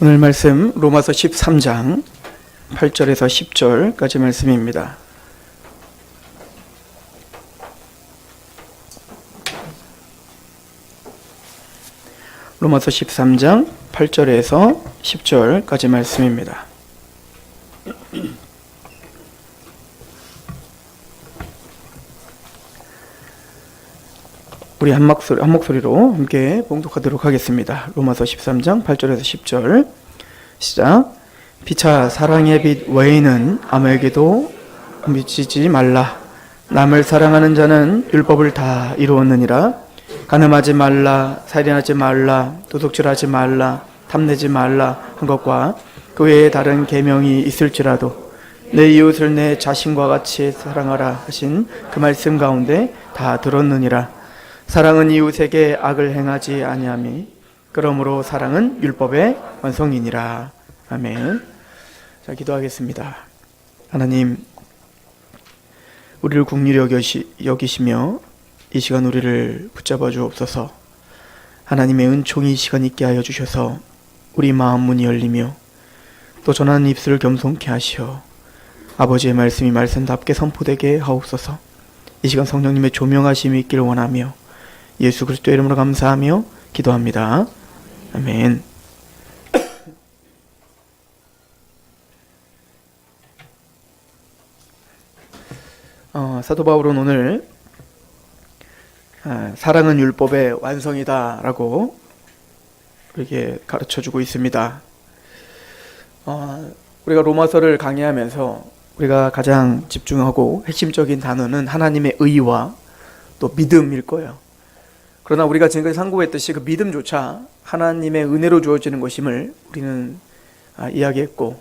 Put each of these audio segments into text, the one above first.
오늘 말씀 로마서 13장 8절에서 10절까지 말씀입니다. 로마서 13장 8절에서 10절까지 말씀입니다. 우리 한 목소리로 함께 봉독하도록 하겠습니다. 로마서 13장 8절에서 10절 시작. 피차 사랑의 빛 외에는 아무에게도 미치지 말라. 남을 사랑하는 자는 율법을 다 이루었느니라. 간음하지 말라, 살인하지 말라, 도둑질하지 말라, 탐내지 말라 한 것과 그 외에 다른 계명이 있을지라도 내 이웃을 내 자신과 같이 사랑하라 하신 그 말씀 가운데 다 들었느니라. 사랑은 이웃에게 악을 행하지 아니함이 그러므로 사랑은 율법의 완성이니라. 아멘. 자, 기도하겠습니다. 하나님, 우리를 긍휼히 여기시며 이 시간 우리를 붙잡아 주옵소서. 하나님의 은총이 이 시간 있게 하여 주셔서 우리 마음 문이 열리며 또 전하는 입술을 겸손케 하시어 아버지의 말씀이 말씀답게 선포되게 하옵소서. 이 시간 성령님의 조명하심이 있기를 원하며 예수 그리스도의 이름으로 감사하며 기도합니다. 아멘. 사도 바울은 오늘 사랑은 율법의 완성이다 라고 이렇게 가르쳐주고 있습니다. 우리가 로마서를 강의하면서 우리가 가장 집중하고 핵심적인 단어는 하나님의 의와 또 믿음일 거예요. 그러나 우리가 지금까지 상고했듯이 그 믿음조차 하나님의 은혜로 주어지는 것임을 우리는 이야기했고,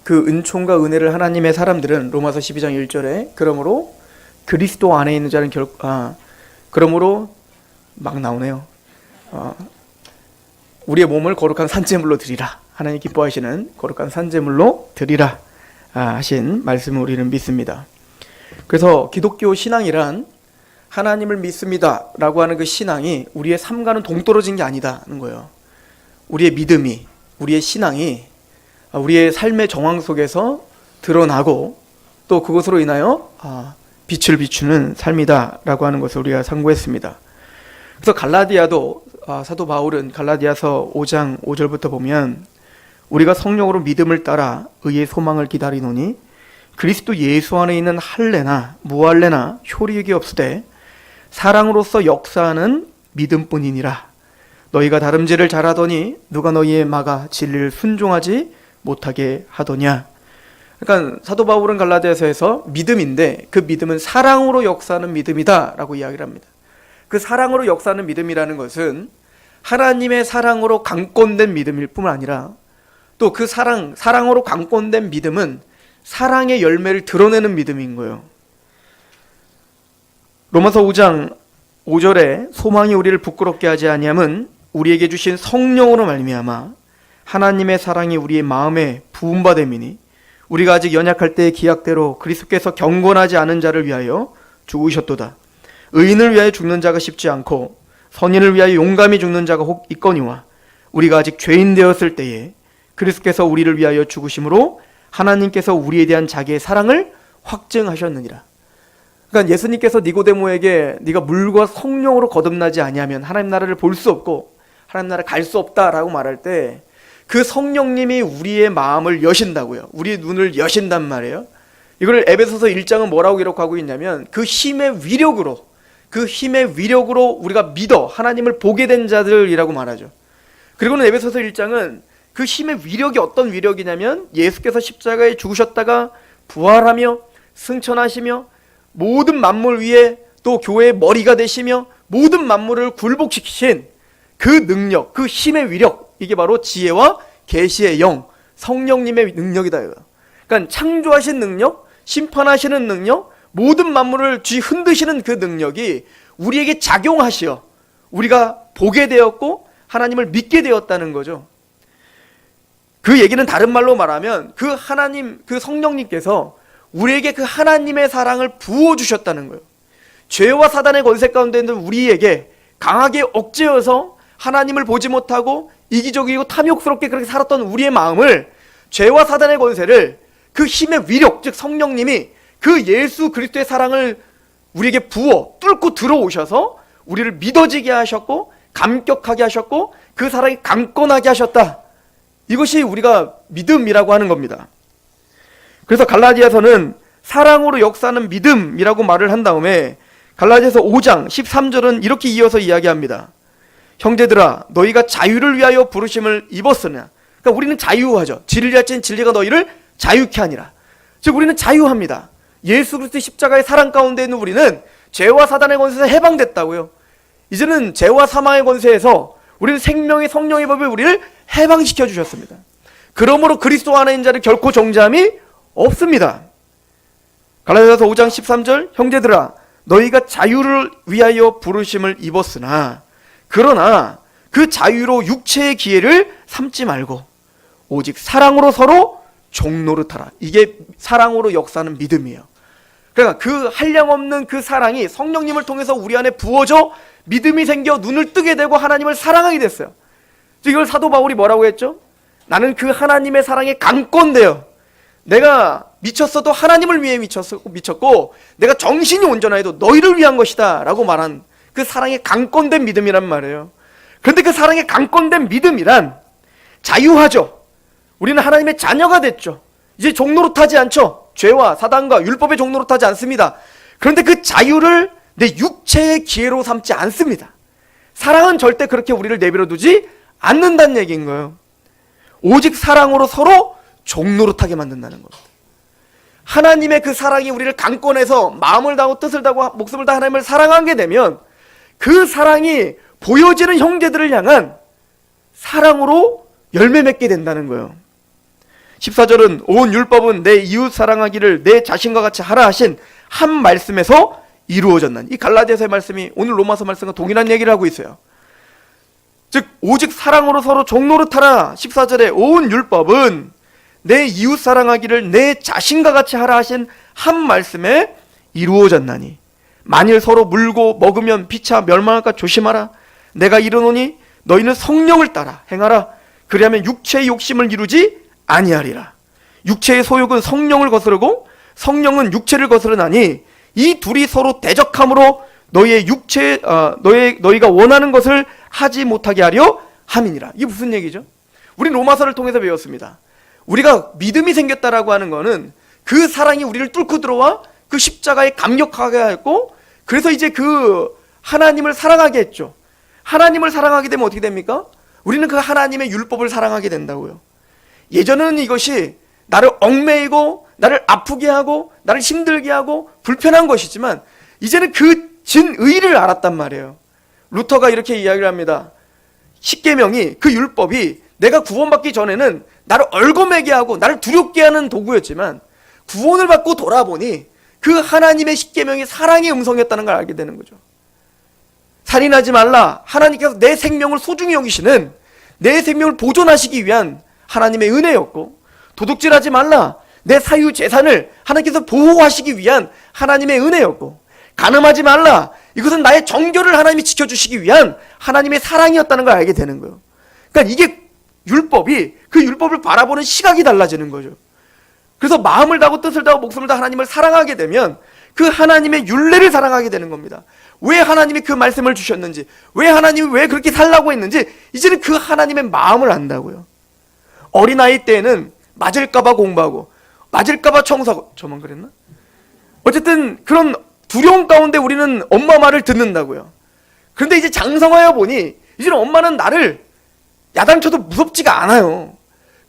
그 은총과 은혜를 하나님의 사람들은 로마서 12장 1절에 그러므로 그리스도 안에 있는 자는 그러므로 막 나오네요. 우리의 몸을 거룩한 산제물로 드리라. 하나님 기뻐하시는 거룩한 산제물로 드리라 하신 말씀을 우리는 믿습니다. 그래서 기독교 신앙이란 하나님을 믿습니다 라고 하는 그 신앙이 우리의 삶과는 동떨어진 게 아니다는 거예요. 우리의 믿음이, 우리의 신앙이 우리의 삶의 정황 속에서 드러나고 또 그것으로 인하여 빛을 비추는 삶이다 라고 하는 것을 우리가 상고했습니다. 그래서 갈라디아도 사도 바울은 갈라디아서 5장 5절부터 보면 우리가 성령으로 믿음을 따라 의의 소망을 기다리노니 그리스도 예수 안에 있는 할례나 무할례나 효력이 없으되 사랑으로서 역사하는 믿음뿐이니라. 너희가 다름질을 잘하더니 누가 너희의 막아 진리를 순종하지 못하게 하더냐. 그러니까 사도 바울은 갈라디아서에서 믿음인데 그 믿음은 사랑으로 역사하는 믿음이다 라고 이야기를 합니다. 그 사랑으로 역사하는 믿음이라는 것은 하나님의 사랑으로 강권된 믿음일 뿐만 아니라 또 그 사랑으로 강권된 믿음은 사랑의 열매를 드러내는 믿음인 거예요. 로마서 5장 5절에 소망이 우리를 부끄럽게 하지 아니함은 우리에게 주신 성령으로 말미암아 하나님의 사랑이 우리의 마음에 부음바 됨이니 우리가 아직 연약할 때의 기약대로 그리스도께서 경건하지 않은 자를 위하여 죽으셨도다. 의인을 위하여 죽는 자가 쉽지 않고 선인을 위하여 용감히 죽는 자가 혹 있거니와 우리가 아직 죄인 되었을 때에 그리스도께서 우리를 위하여 죽으심으로 하나님께서 우리에 대한 자기의 사랑을 확증하셨느니라. 그러니까 예수님께서 니고데모에게 네가 물과 성령으로 거듭나지 아니하면 하나님 나라를 볼 수 없고 하나님 나라를 갈 수 없다라고 말할 때 그 성령님이 우리의 마음을 여신다고요. 우리의 눈을 여신단 말이에요. 이걸 에베소서 1장은 뭐라고 기록하고 있냐면 그 힘의 위력으로 우리가 믿어 하나님을 보게 된 자들이라고 말하죠. 그리고는 에베소서 1장은 그 힘의 위력이 어떤 위력이냐면 예수께서 십자가에 죽으셨다가 부활하며 승천하시며 모든 만물 위에 또 교회의 머리가 되시며 모든 만물을 굴복시키신 그 능력, 그 힘의 위력, 이게 바로 지혜와 계시의 영, 성령님의 능력이다. 그러니까 창조하신 능력, 심판하시는 능력, 모든 만물을 흔드시는 그 능력이 우리에게 작용하시어 우리가 보게 되었고 하나님을 믿게 되었다는 거죠. 그 얘기는 다른 말로 말하면 그 하나님, 그 성령님께서 우리에게 그 하나님의 사랑을 부어주셨다는 거예요. 죄와 사단의 권세 가운데 있는 우리에게 강하게 억제어서 하나님을 보지 못하고 이기적이고 탐욕스럽게 그렇게 살았던 우리의 마음을 죄와 사단의 권세를 그 힘의 위력, 즉 성령님이 그 예수 그리스도의 사랑을 우리에게 부어 뚫고 들어오셔서 우리를 믿어지게 하셨고 감격하게 하셨고 그 사랑이 강건하게 하셨다. 이것이 우리가 믿음이라고 하는 겁니다. 그래서 갈라디아서는 사랑으로 역사하는 믿음이라고 말을 한 다음에 갈라디아서 5장 13절은 이렇게 이어서 이야기합니다. 형제들아 너희가 자유를 위하여 부르심을 입었으나, 그러니까 우리는 자유하죠. 진리할 땐 진리가 너희를 자유케 하니라. 즉 우리는 자유합니다. 예수 그리스도의 십자가의 사랑 가운데 있는 우리는 죄와 사단의 권세에서 해방됐다고요. 이제는 죄와 사망의 권세에서 우리는 생명의 성령의 법을 우리를 해방시켜 주셨습니다. 그러므로 그리스도 안에 있는 자를 결코 정죄함이 없습니다. 갈라디아서 5장 13절 형제들아 너희가 자유를 위하여 부르심을 입었으나 그러나 그 자유로 육체의 기회를 삼지 말고 오직 사랑으로 서로 종노릇하라. 이게 사랑으로 역사하는 믿음이에요. 그러니까 그 한량없는 그 사랑이 성령님을 통해서 우리 안에 부어져 믿음이 생겨 눈을 뜨게 되고 하나님을 사랑하게 됐어요. 이걸 사도 바울이 뭐라고 했죠? 나는 그 하나님의 사랑에 강권되어 내가 미쳤어도 하나님을 위해 미쳤고 내가 정신이 온전하여도 너희를 위한 것이다 라고 말한 그 사랑에 강권된 믿음이란 말이에요. 그런데 그 사랑에 강권된 믿음이란 자유하죠. 우리는 하나님의 자녀가 됐죠. 이제 종노릇하지 않죠. 죄와 사단과 율법의 종노릇하지 않습니다. 그런데 그 자유를 내 육체의 기회로 삼지 않습니다. 사랑은 절대 그렇게 우리를 내버려 두지 않는다는 얘기인 거예요. 오직 사랑으로 서로 종노릇하게 만든다는 겁니다. 하나님의 그 사랑이 우리를 강권해서 마음을 다하고 뜻을 다하고 목숨을 다해 하나님을 사랑하게 되면 그 사랑이 보여지는 형제들을 향한 사랑으로 열매 맺게 된다는 거예요. 14절은 온 율법은 내 이웃 사랑하기를 내 자신과 같이 하라 하신 한 말씀에서 이루어졌나니. 이 갈라디아서의 말씀이 오늘 로마서 말씀과 동일한 얘기를 하고 있어요. 즉 오직 사랑으로 서로 종노릇하라. 14절에 온 율법은 내 이웃 사랑하기를 내 자신과 같이 하라 하신 한 말씀에 이루어졌나니 만일 서로 물고 먹으면 피차 멸망할까 조심하라. 내가 이르노니 너희는 성령을 따라 행하라. 그리하면 육체의 욕심을 이루지 아니하리라. 육체의 소욕은 성령을 거스르고 성령은 육체를 거스르나니 이 둘이 서로 대적함으로 너희의 너희가 원하는 것을 하지 못하게 하려 함이니라. 이게 무슨 얘기죠? 우리 로마서를 통해서 배웠습니다. 우리가 믿음이 생겼다라고 하는 거는 그 사랑이 우리를 뚫고 들어와 그 십자가에 감격하게 했고, 그래서 이제 그 하나님을 사랑하게 했죠. 하나님을 사랑하게 되면 어떻게 됩니까? 우리는 그 하나님의 율법을 사랑하게 된다고요. 예전에는 이것이 나를 얽매이고 나를 아프게 하고 나를 힘들게 하고 불편한 것이지만 이제는 그 진의를 알았단 말이에요. 루터가 이렇게 이야기를 합니다. 십계명이, 그 율법이 내가 구원받기 전에는 나를 얽어매게 하고 나를 두렵게 하는 도구였지만 구원을 받고 돌아보니 그 하나님의 십계명이 사랑의 음성이었다는 걸 알게 되는 거죠. 살인하지 말라. 하나님께서 내 생명을 소중히 여기시는, 내 생명을 보존하시기 위한 하나님의 은혜였고, 도둑질하지 말라. 내 사유 재산을 하나님께서 보호하시기 위한 하나님의 은혜였고, 간음하지 말라. 이것은 나의 정결을 하나님이 지켜주시기 위한 하나님의 사랑이었다는 걸 알게 되는 거예요. 그러니까 이게 율법이, 그 율법을 바라보는 시각이 달라지는 거죠. 그래서 마음을 다하고 뜻을 다하고 목숨을 다하고 하나님을 사랑하게 되면 그 하나님의 율례를 사랑하게 되는 겁니다. 왜 하나님이 그 말씀을 주셨는지, 왜 하나님이 왜 그렇게 살라고 했는지 이제는 그 하나님의 마음을 안다고요. 어린아이 때에는 맞을까봐 공부하고 맞을까봐 청소하고, 저만 그랬나? 어쨌든 그런 두려움 가운데 우리는 엄마 말을 듣는다고요. 그런데 이제 장성하여 보니 이제는 엄마는 나를 야단쳐도 무섭지가 않아요.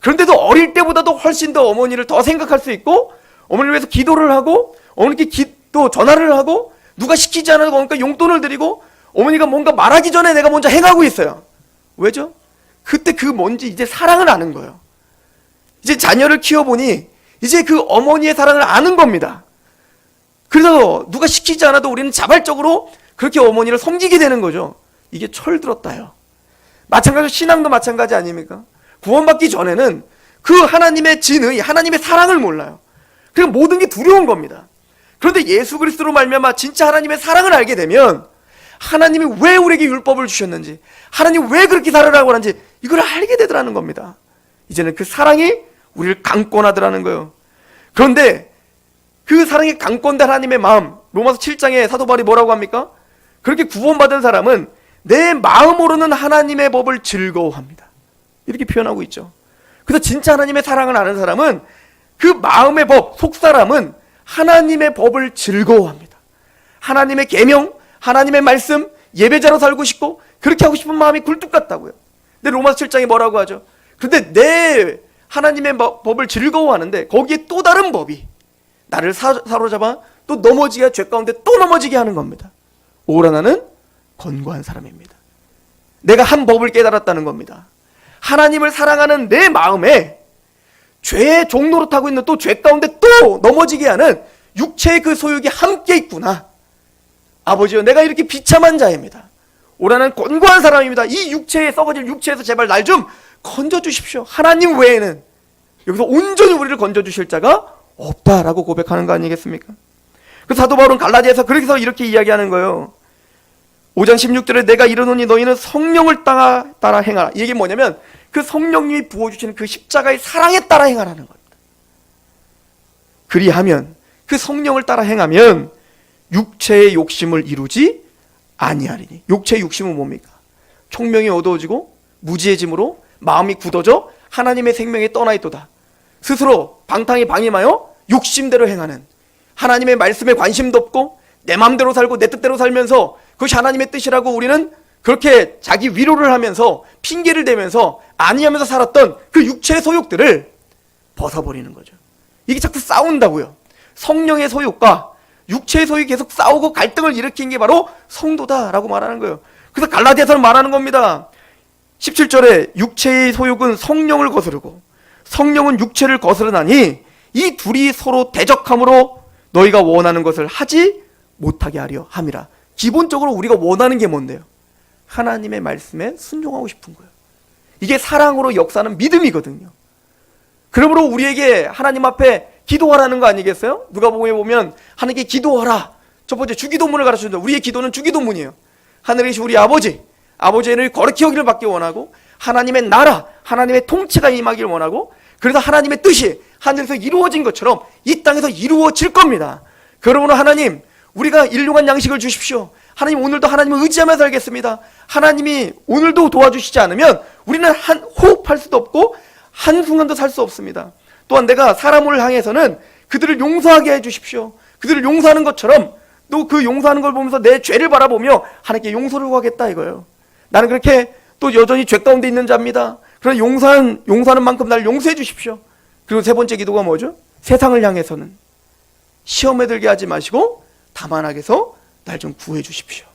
그런데도 어릴 때보다도 훨씬 더 어머니를 더 생각할 수 있고, 어머니를 위해서 기도를 하고, 어머니께 또 전화를 하고, 누가 시키지 않아도 그러니까 용돈을 드리고, 어머니가 뭔가 말하기 전에 내가 먼저 행하고 있어요. 왜죠? 그때 그 뭔지 이제 사랑을 아는 거예요. 이제 자녀를 키워보니 이제 그 어머니의 사랑을 아는 겁니다. 그래서 누가 시키지 않아도 우리는 자발적으로 그렇게 어머니를 섬기게 되는 거죠. 이게 철들었다요. 마찬가지로 신앙도 마찬가지 아닙니까? 구원받기 전에는 그 하나님의 진의, 하나님의 사랑을 몰라요. 그냥 모든 게 두려운 겁니다. 그런데 예수 그리스도로 말미암아 진짜 하나님의 사랑을 알게 되면 하나님이 왜 우리에게 율법을 주셨는지, 하나님 왜 그렇게 살으라고 하는지 이걸 알게 되더라는 겁니다. 이제는 그 사랑이 우리를 강권하더라는 거예요. 그런데 그 사랑이 강권된 하나님의 마음, 로마서 7장에 사도 바울이 뭐라고 합니까? 그렇게 구원받은 사람은 내 마음으로는 하나님의 법을 즐거워합니다. 이렇게 표현하고 있죠. 그래서 진짜 하나님의 사랑을 아는 사람은 그 마음의 법, 속사람은 하나님의 법을 즐거워합니다. 하나님의 계명, 하나님의 말씀, 예배자로 살고 싶고 그렇게 하고 싶은 마음이 굴뚝 같다고요. 근데 로마서 7장에 뭐라고 하죠? 그런데 내 하나님의 법을 즐거워하는데 거기에 또 다른 법이 나를 사로잡아 또 넘어지게, 죄 가운데 또 넘어지게 하는 겁니다. 오라나는 권고한 사람입니다. 내가 한 법을 깨달았다는 겁니다. 하나님을 사랑하는 내 마음에 죄의 종로로 타고 있는 또 죄 가운데 또 넘어지게 하는 육체의 그 소욕이 함께 있구나. 아버지요, 내가 이렇게 비참한 자입니다. 오라는 권고한 사람입니다. 이 육체에, 썩어질 육체에서 제발 날 좀 건져주십시오. 하나님 외에는 여기서 온전히 우리를 건져주실 자가 없다라고 고백하는 거 아니겠습니까? 그 사도 바울은 갈라디아에서 그래서 이렇게 이야기하는 거예요. 5장 16절에 내가 이르노니 너희는 성령을 따라 행하라. 이게 뭐냐면 그 성령님이 부어주시는 그 십자가의 사랑에 따라 행하라는 겁니다. 그리하면, 그 성령을 따라 행하면 육체의 욕심을 이루지 아니하리니. 육체의 욕심은 뭡니까? 총명이 어두워지고 무지해짐으로 마음이 굳어져 하나님의 생명에 떠나 있도다. 스스로 방탕히 방임하여 욕심대로 행하는, 하나님의 말씀에 관심도 없고 내 마음대로 살고 내 뜻대로 살면서 그것이 하나님의 뜻이라고 우리는 그렇게 자기 위로를 하면서 핑계를 대면서 아니하면서 살았던 그 육체의 소욕들을 벗어버리는 거죠. 이게 자꾸 싸운다고요. 성령의 소욕과 육체의 소욕이 계속 싸우고 갈등을 일으킨 게 바로 성도다라고 말하는 거예요. 그래서 갈라디아서는 말하는 겁니다. 17절에 육체의 소욕은 성령을 거스르고 성령은 육체를 거스르나니 이 둘이 서로 대적함으로 너희가 원하는 것을 하지 못하게 하려 함이라. 기본적으로 우리가 원하는 게 뭔데요? 하나님의 말씀에 순종하고 싶은 거예요. 이게 사랑으로 역사하는 믿음이거든요. 그러므로 우리에게 하나님 앞에 기도하라는 거 아니겠어요? 누가복음에 보면 하나님께 기도하라. 첫 번째 주기도문을 가르쳐준다. 우리의 기도는 주기도문이에요. 하늘에 계신 우리 아버지를 거룩히 여기를 받기 원하고 하나님의 나라, 하나님의 통치가 임하기를 원하고, 그래서 하나님의 뜻이 하늘에서 이루어진 것처럼 이 땅에서 이루어질 겁니다. 그러므로 하나님, 우리가 일용할 양식을 주십시오. 하나님, 오늘도 하나님을 의지하며 살겠습니다. 하나님이 오늘도 도와주시지 않으면 우리는 호흡할 수도 없고 한순간도 살 수 없습니다. 또한 내가 사람을 향해서는 그들을 용서하게 해주십시오. 그들을 용서하는 것처럼 또 그 용서하는 걸 보면서 내 죄를 바라보며 하나님께 용서를 구하겠다 이거예요. 나는 그렇게 또 여전히 죄 가운데 있는 자입니다. 그러나 용서하는 만큼 나를 용서해 주십시오. 그리고 세 번째 기도가 뭐죠? 세상을 향해서는 시험에 들게 하지 마시고 다만 악에서 날 좀 구해 주십시오.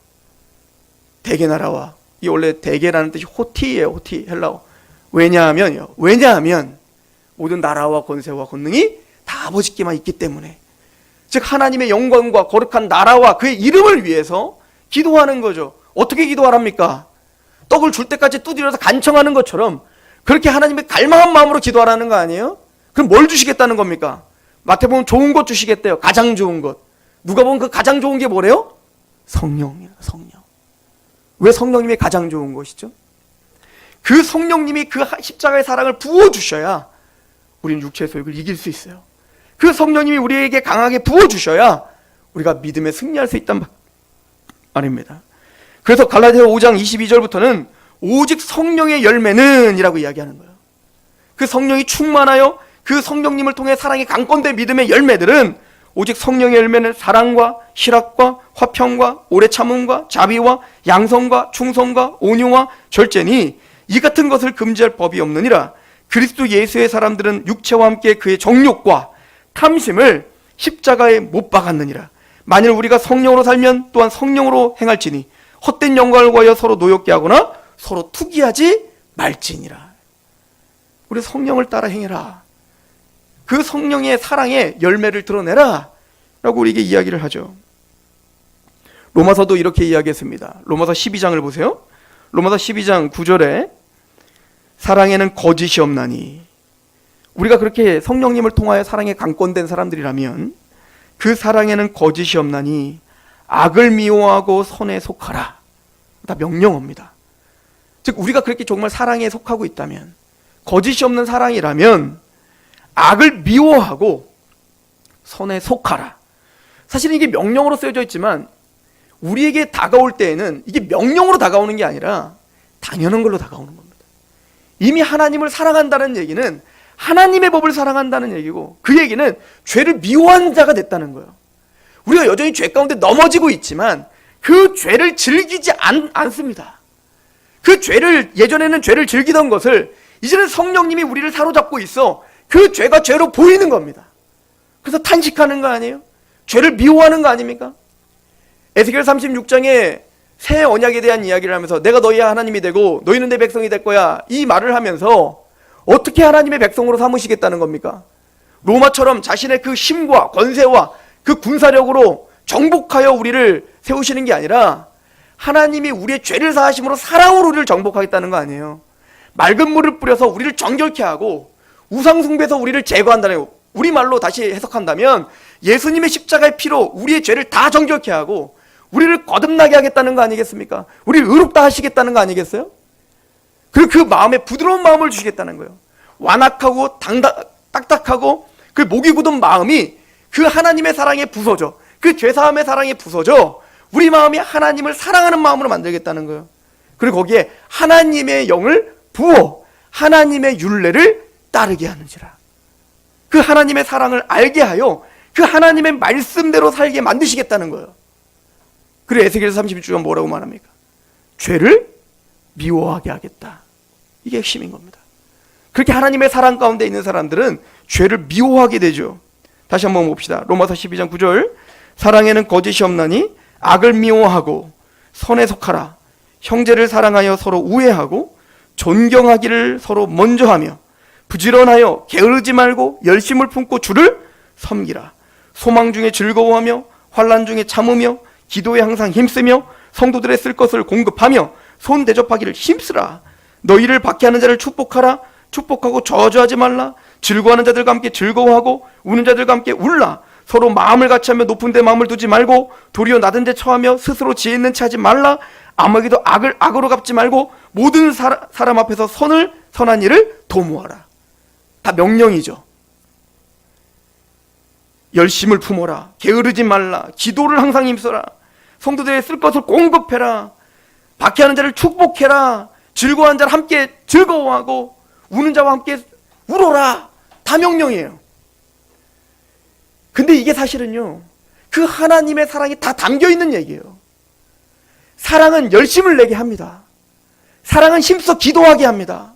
대개 나라와, 이 원래 대개라는 뜻이 호티예요. 호티, 헬라어. 왜냐하면 모든 나라와 권세와 권능이 다 아버지께만 있기 때문에, 즉 하나님의 영광과 거룩한 나라와 그의 이름을 위해서 기도하는 거죠. 어떻게 기도하랍니까? 떡을 줄 때까지 두드려서 간청하는 것처럼 그렇게 하나님의 갈망한 마음으로 기도하라는 거 아니에요? 그럼 뭘 주시겠다는 겁니까? 마태복음 좋은 것 주시겠대요. 가장 좋은 것. 누가 보면 그 가장 좋은 게 뭐래요? 성령이에요. 성령. 왜 성령님이 가장 좋은 것이죠? 그 성령님이 그 십자가의 사랑을 부어주셔야 우리는 육체의 소욕을 이길 수 있어요. 그 성령님이 우리에게 강하게 부어주셔야 우리가 믿음에 승리할 수 있단 말입니다. 그래서 갈라디아 5장 22절부터는 오직 성령의 열매는 이라고 이야기하는 거예요. 그 성령이 충만하여 그 성령님을 통해 사랑이 강권된 믿음의 열매들은 오직 성령의 열매는 사랑과 희락과 화평과 오래 참음과 자비와 양성과 충성과 온유와 절제니 이 같은 것을 금지할 법이 없느니라. 그리스도 예수의 사람들은 육체와 함께 그의 정욕과 탐심을 십자가에 못 박았느니라. 만일 우리가 성령으로 살면 또한 성령으로 행할지니 헛된 영광을 구하여 서로 노엽게 하거나 서로 투기하지 말지니라. 우리 성령을 따라 행해라. 그 성령의 사랑의 열매를 드러내라 라고 우리에게 이야기를 하죠. 로마서도 이렇게 이야기했습니다. 로마서 12장을 보세요. 로마서 12장 9절에 사랑에는 거짓이 없나니, 우리가 그렇게 성령님을 통하여 사랑에 강권된 사람들이라면 그 사랑에는 거짓이 없나니 악을 미워하고 선에 속하라. 다 명령어입니다. 즉 우리가 그렇게 정말 사랑에 속하고 있다면, 거짓이 없는 사랑이라면 악을 미워하고 선에 속하라. 사실은 이게 명령어로 쓰여져 있지만 우리에게 다가올 때에는 이게 명령으로 다가오는 게 아니라 당연한 걸로 다가오는 겁니다. 이미 하나님을 사랑한다는 얘기는 하나님의 법을 사랑한다는 얘기고, 그 얘기는 죄를 미워하는 자가 됐다는 거예요. 우리가 여전히 죄 가운데 넘어지고 있지만 그 죄를 즐기지 않습니다. 그 죄를, 예전에는 죄를 즐기던 것을 이제는 성령님이 우리를 사로잡고 있어 그 죄가 죄로 보이는 겁니다. 그래서 탄식하는 거 아니에요? 죄를 미워하는 거 아닙니까? 에스겔 36장에 새 언약에 대한 이야기를 하면서 내가 너희의 하나님이 되고 너희는 내 백성이 될 거야, 이 말을 하면서 어떻게 하나님의 백성으로 삼으시겠다는 겁니까? 로마처럼 자신의 그 힘과 권세와 그 군사력으로 정복하여 우리를 세우시는 게 아니라 하나님이 우리의 죄를 사하심으로 사랑으로 우리를 정복하겠다는 거 아니에요. 맑은 물을 뿌려서 우리를 정결케 하고 우상 숭배에서 우리를 제거한다는 거예요. 우리말로 다시 해석한다면 예수님의 십자가의 피로 우리의 죄를 다 정결케 하고 우리를 거듭나게 하겠다는 거 아니겠습니까? 우리를 의롭다 하시겠다는 거 아니겠어요? 그리고 그 마음에 부드러운 마음을 주시겠다는 거예요. 완악하고 딱딱하고 그 목이 굳은 마음이 그 하나님의 사랑에 부서져, 그 죄사함의 사랑에 부서져 우리 마음이 하나님을 사랑하는 마음으로 만들겠다는 거예요. 그리고 거기에 하나님의 영을 부어 하나님의 율례를 따르게 하는지라. 그 하나님의 사랑을 알게 하여 그 하나님의 말씀대로 살게 만드시겠다는 거예요. 그리고 에스겔 36장은 뭐라고 말합니까? 죄를 미워하게 하겠다. 이게 핵심인 겁니다. 그렇게 하나님의 사랑 가운데 있는 사람들은 죄를 미워하게 되죠. 다시 한번 봅시다. 로마서 12장 9절. 사랑에는 거짓이 없나니 악을 미워하고 선에 속하라. 형제를 사랑하여 서로 우애하고 존경하기를 서로 먼저 하며 부지런하여 게으르지 말고 열심을 품고 주를 섬기라. 소망 중에 즐거워하며 환난 중에 참으며 기도에 항상 힘쓰며 성도들의 쓸 것을 공급하며 손 대접하기를 힘쓰라. 너희를 박해하는 자를 축복하라. 축복하고 저주하지 말라. 즐거워하는 자들과 함께 즐거워하고 우는 자들과 함께 울라. 서로 마음을 같이하며 높은 데 마음을 두지 말고 도리어 낮은 데 처하며 스스로 지혜 있는 체 하지 말라. 아무에게도 악을 악으로 갚지 말고 모든 사람 앞에서 선한 일을 도모하라. 다 명령이죠. 열심을 품어라. 게으르지 말라. 기도를 항상 힘써라. 성도들의 쓸 것을 공급해라. 박해하는 자를 축복해라. 즐거워하는 자를 함께 즐거워하고 우는 자와 함께 울어라. 다 명령이에요. 근데 이게 사실은요, 그 하나님의 사랑이 다 담겨있는 얘기예요. 사랑은 열심을 내게 합니다. 사랑은 힘써 기도하게 합니다.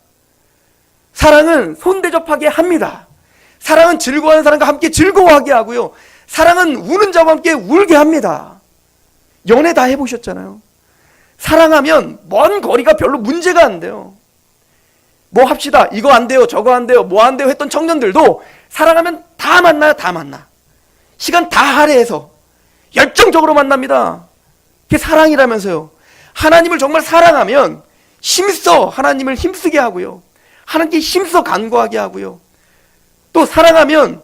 사랑은 손대접하게 합니다. 사랑은 즐거워하는 사람과 함께 즐거워하게 하고요, 사랑은 우는 자와 함께 울게 합니다. 연애 다 해보셨잖아요. 사랑하면 먼 거리가 별로 문제가 안 돼요. 뭐 합시다, 이거 안 돼요, 저거 안 돼요, 뭐 안 돼요 했던 청년들도 사랑하면 다 만나요. 다 만나. 시간 다 할애해서 열정적으로 만납니다. 그게 사랑이라면서요. 하나님을 정말 사랑하면 힘써 하나님을 힘쓰게 하고요, 하나님께 힘써 간구하게 하고요, 또 사랑하면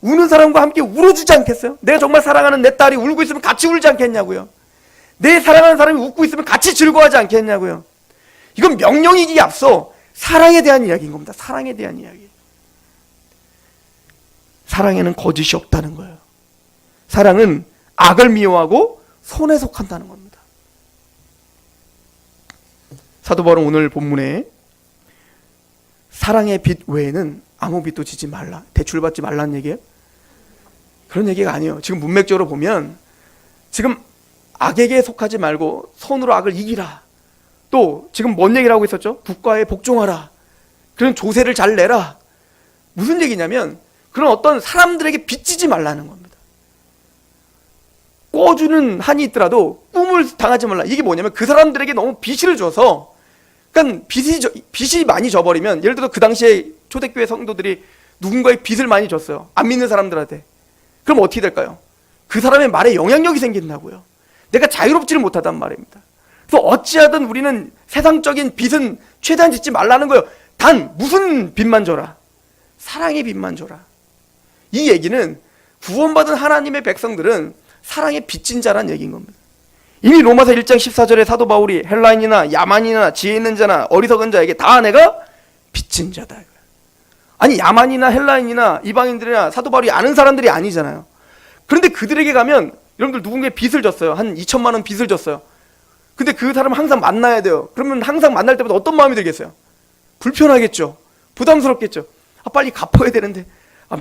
우는 사람과 함께 울어주지 않겠어요? 내가 정말 사랑하는 내 딸이 울고 있으면 같이 울지 않겠냐고요. 내 사랑하는 사람이 웃고 있으면 같이 즐거워하지 않겠냐고요. 이건 명령이기에 앞서 사랑에 대한 이야기인 겁니다. 사랑에 대한 이야기. 사랑에는 거짓이 없다는 거예요. 사랑은 악을 미워하고 선에 속한다는 겁니다. 사도 바울은 오늘 본문에 사랑의 빚 외에는 아무 빚도 지지 말라, 대출받지 말라는 얘기예요? 그런 얘기가 아니에요. 지금 문맥적으로 보면 지금 악에게 속하지 말고 선으로 악을 이기라. 또 지금 뭔 얘기를 하고 있었죠? 국가에 복종하라. 그런 조세를 잘 내라. 무슨 얘기냐면 그런 어떤 사람들에게 빚지지 말라는 겁니다. 꿔주는 한이 있더라도 꿈을 당하지 말라. 이게 뭐냐면 그 사람들에게 너무 빚을 줘서, 그러니까 빚이 많이 져버리면, 예를 들어 그 당시에 초대교회 성도들이 누군가의 빚을 많이 줬어요. 안 믿는 사람들한테. 그럼 어떻게 될까요? 그 사람의 말에 영향력이 생긴다고요. 내가 자유롭지를 못하단 말입니다. 그래서 어찌하든 우리는 세상적인 빚은 최대한 짓지 말라는 거예요. 단 무슨 빚만 줘라? 사랑의 빚만 줘라. 이 얘기는 구원받은 하나님의 백성들은 사랑의 빚진 자란 얘기인 겁니다. 이미 로마서 1장 14절에 사도 바울이 헬라인이나 야만이나 지혜 있는 자나 어리석은 자에게 다 내가 빚진 자다. 아니 야만이나 헬라인이나 이방인들이나 사도 바울이 아는 사람들이 아니잖아요. 그런데 그들에게 가면 여러분들 누군가에 빚을 졌어요. 한 2천만 원 빚을 졌어요. 근데 그 사람 항상 만나야 돼요. 그러면 항상 만날 때마다 어떤 마음이 들겠어요? 불편하겠죠. 부담스럽겠죠. 빨리 갚아야 되는데,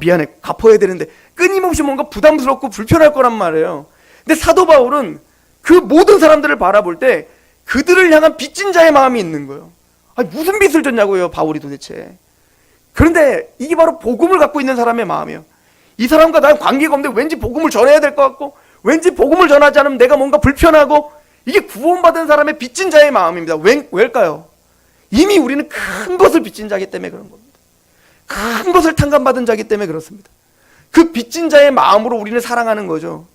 미안해, 갚아야 되는데, 끊임없이 뭔가 부담스럽고 불편할 거란 말이에요. 근데 사도 바울은 그 모든 사람들을 바라볼 때 그들을 향한 빚진 자의 마음이 있는 거예요. 무슨 빚을 졌냐고요, 바울이 도대체. 그런데 이게 바로 복음을 갖고 있는 사람의 마음이에요. 이 사람과 나랑 관계가 없는데 왠지 복음을 전해야 될 것 같고, 왠지 복음을 전하지 않으면 내가 뭔가 불편하고, 이게 구원받은 사람의 빚진 자의 마음입니다. 왜일까요? 이미 우리는 큰 것을 빚진 자이기 때문에 그런 겁니다. 큰 것을 탕감받은 자이기 때문에 그렇습니다. 그 빚진 자의 마음으로 우리는 사랑하는 거죠.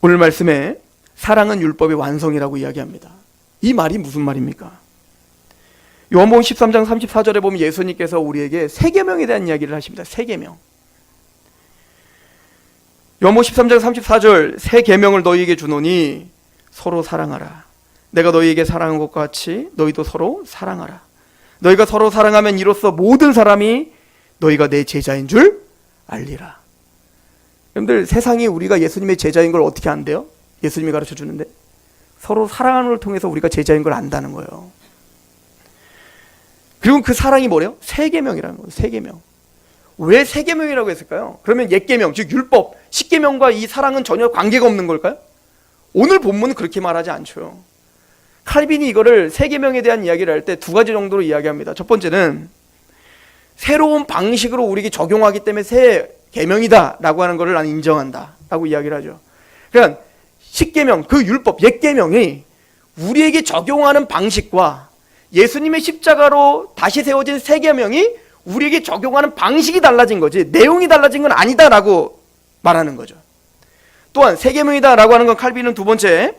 오늘 말씀에 사랑은 율법의 완성이라고 이야기합니다. 이 말이 무슨 말입니까? 요한복음 13장 34절에 보면 예수님께서 우리에게 세 계명에 대한 이야기를 하십니다. 세 계명. 요한복음 13장 34절 새 계명을 너희에게 주노니 서로 사랑하라. 내가 너희에게 사랑한 것과 같이 너희도 서로 사랑하라. 너희가 서로 사랑하면 이로써 모든 사람이 너희가 내 제자인 줄 알리라. 여러분들 세상이 우리가 예수님의 제자인 걸 어떻게 안대요? 예수님이 가르쳐 주는데 서로 사랑하는 걸 통해서 우리가 제자인 걸 안다는 거예요. 그리고 그 사랑이 뭐래요? 새 계명이라는 거예요. 새 계명. 왜 새 계명이라고 했을까요? 그러면 옛 계명, 즉 율법, 십계명과 이 사랑은 전혀 관계가 없는 걸까요? 오늘 본문은 그렇게 말하지 않죠. 칼빈이 이거를 새 계명에 대한 이야기를 할 때 두 가지 정도로 이야기합니다. 첫 번째는 새로운 방식으로 우리에게 적용하기 때문에 새 계명이다 라고 하는 것을 나는 인정한다 라고 이야기를 하죠. 그러니까 십계명, 그 율법, 옛 계명이 우리에게 적용하는 방식과 예수님의 십자가로 다시 세워진 새 계명이 우리에게 적용하는 방식이 달라진 거지 내용이 달라진 건 아니다라고 말하는 거죠. 또한 새 계명이다라고 하는 건 칼빈은 두 번째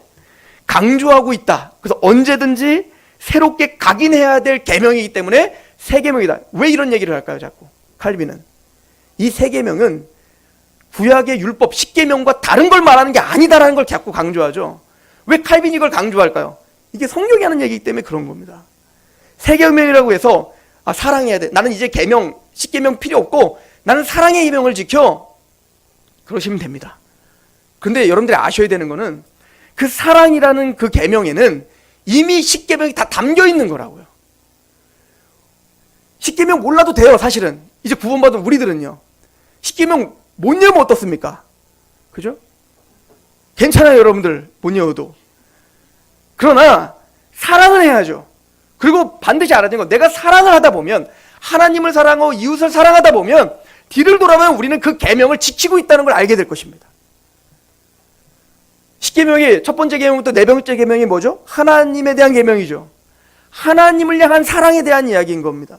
강조하고 있다. 그래서 언제든지 새롭게 각인해야 될 계명이기 때문에 새 계명이다. 왜 이런 얘기를 할까요? 자꾸 칼빈은 이 새 계명은 구약의 율법 십계명과 다른 걸 말하는 게 아니다라는 걸 자꾸 강조하죠. 왜 칼빈이 이걸 강조할까요? 이게 성경이 하는 얘기이기 때문에 그런 겁니다. 새 계명이라고 해서 사랑해야 돼. 나는 이제 계명, 십계명 필요 없고 나는 사랑의 계명을 지켜. 그러시면 됩니다. 근데 여러분들이 아셔야 되는 거는 그 사랑이라는 그 계명에는 이미 십계명이 다 담겨 있는 거라고요. 십계명 몰라도 돼요. 사실은 이제 구원받은 우리들은요. 십계명 못 외우면 어떻습니까? 그죠? 괜찮아요. 여러분들 못 외워도. 그러나 사랑을 해야죠. 그리고 반드시 알아야 되는 건 내가 사랑을 하다 보면 하나님을 사랑하고 이웃을 사랑하다 보면 뒤를 돌아보면 우리는 그 계명을 지키고 있다는 걸 알게 될 것입니다. 십계명의 첫 번째 계명부터 네 번째 계명이 뭐죠? 하나님에 대한 계명이죠. 하나님을 향한 사랑에 대한 이야기인 겁니다.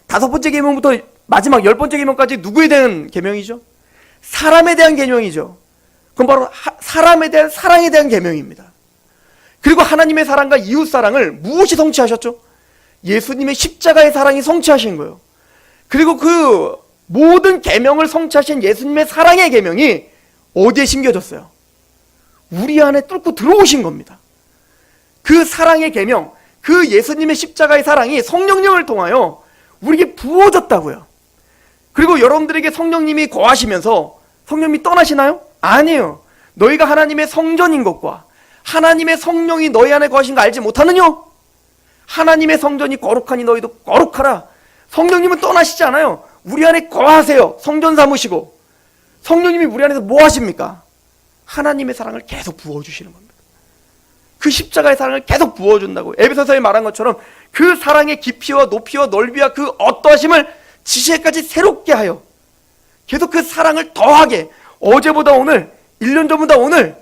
다섯 번째 계명부터 마지막 열 번째 계명까지 누구에 대한 계명이죠? 사람에 대한 계명이죠. 그건 바로 사람에 대한 사랑에 대한 계명입니다. 그리고 하나님의 사랑과 이웃 사랑을 무엇이 성취하셨죠? 예수님의 십자가의 사랑이 성취하신 거예요. 그리고 그 모든 계명을 성취하신 예수님의 사랑의 계명이 어디에 심겨졌어요? 우리 안에 뚫고 들어오신 겁니다. 그 사랑의 계명, 그 예수님의 십자가의 사랑이 성령님을 통하여 우리에게 부어졌다고요. 그리고 여러분들에게 성령님이 거하시면서 성령님이 떠나시나요? 아니에요. 너희가 하나님의 성전인 것과 하나님의 성령이 너희 안에 거하신 거 알지 못하느냐? 하나님의 성전이 거룩하니 너희도 거룩하라. 성령님은 떠나시지 않아요. 우리 안에 거하세요. 성전 삼으시고. 성령님이 우리 안에서 뭐 하십니까? 하나님의 사랑을 계속 부어주시는 겁니다. 그 십자가의 사랑을 계속 부어준다고. 에베소서에 말한 것처럼 그 사랑의 깊이와 높이와 넓이와 그 어떠하심을 지시에까지 새롭게 하여 계속 그 사랑을 더하게 어제보다 오늘, 1년 전보다 오늘,